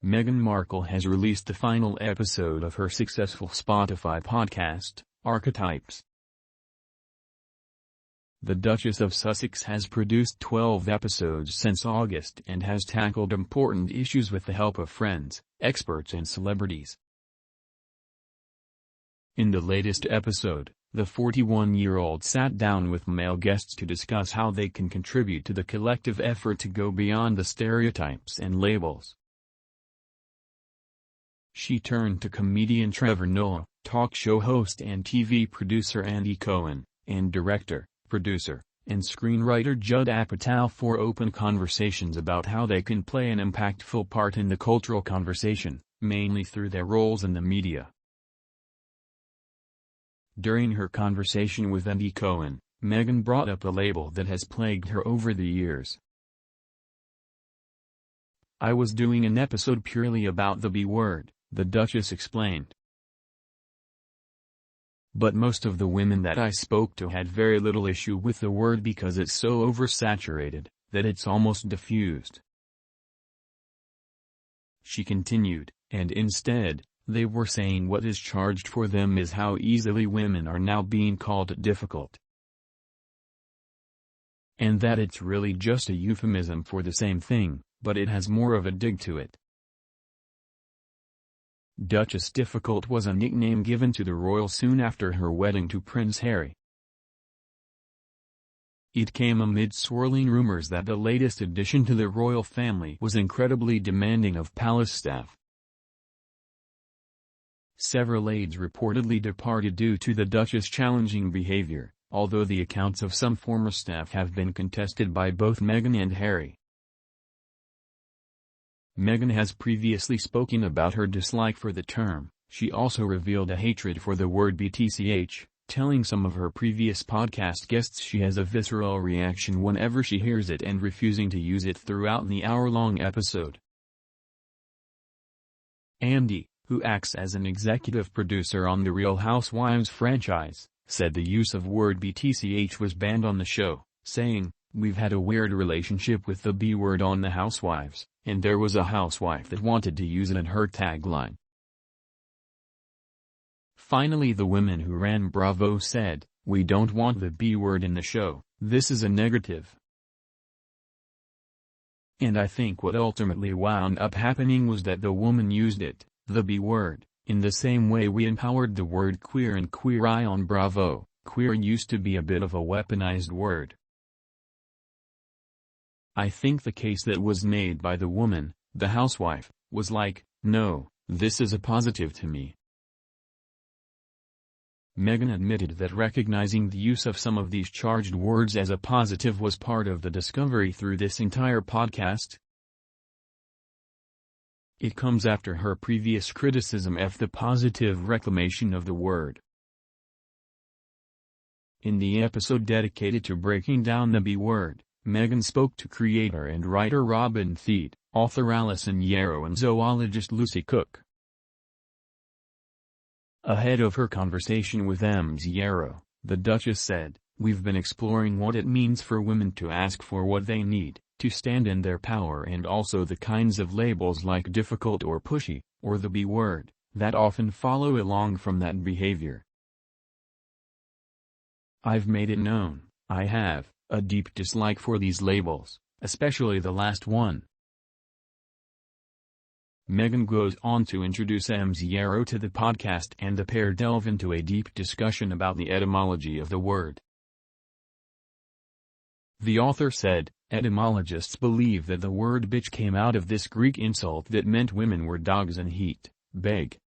Meghan Markle has released the final episode of her successful Spotify podcast, Archetypes. The Duchess of Sussex has produced 12 episodes since August and has tackled important issues with the help of friends, experts and celebrities. In the latest episode, the 41-year-old sat down with male guests to discuss how they can contribute to the collective effort to go beyond the stereotypes and labels. She turned to comedian Trevor Noah, talk show host and TV producer Andy Cohen, and director, producer, and screenwriter Judd Apatow for open conversations about how they can play an impactful part in the cultural conversation, mainly through their roles in the media. During her conversation with Andy Cohen, Meghan brought up a label that has plagued her over the years. "I was doing an episode purely about the B word," the Duchess explained. "But most of the women that I spoke to had very little issue with the word because it's so oversaturated, that it's almost diffused." She continued, "And instead, they were saying what is charged for them is how easily women are now being called difficult. And that it's really just a euphemism for the same thing, but it has more of a dig to it." Duchess Difficult was a nickname given to the royal soon after her wedding to Prince Harry. It came amid swirling rumors that the latest addition to the royal family was incredibly demanding of palace staff. Several aides reportedly departed due to the Duchess' challenging behavior, although the accounts of some former staff have been contested by both Meghan and Harry. Meghan has previously spoken about her dislike for the term. She also revealed a hatred for the word BTCH, telling some of her previous podcast guests she has a visceral reaction whenever she hears it and refusing to use it throughout the hour-long episode. Andy, who acts as an executive producer on the Real Housewives franchise, said the use of word BTCH was banned on the show, saying, "We've had a weird relationship with the B word on the Housewives, and there was a housewife that wanted to use it in her tagline." Finally, the women who ran Bravo said, "We don't want the B word in the show, this is a negative." And I think what ultimately wound up happening was that the woman used it, the B word, in the same way we empowered the word queer and queer eye on Bravo. Queer used to be a bit of a weaponized word. I think the case that was made by the woman, the housewife, was like, no, this is a positive to me. Meghan admitted that recognizing the use of some of these charged words as a positive was part of the discovery through this entire podcast. It comes after her previous criticism of the positive reclamation of the word. In the episode dedicated to breaking down the B word, Meghan spoke to creator and writer Robin Thede, author Alison Yarrow and zoologist Lucy Cook. Ahead of her conversation with Ms. Yarrow, the Duchess said, "We've been exploring what it means for women to ask for what they need, to stand in their power, and also the kinds of labels like difficult or pushy, or the B word, that often follow along from that behavior. I've made it known, I have a deep dislike for these labels, especially the last one." Meghan goes on to introduce Ms. Yarrow to the podcast, and the pair delve into a deep discussion about the etymology of the word. The author said, "Etymologists believe that the word bitch came out of this Greek insult that meant women were dogs in heat, beg,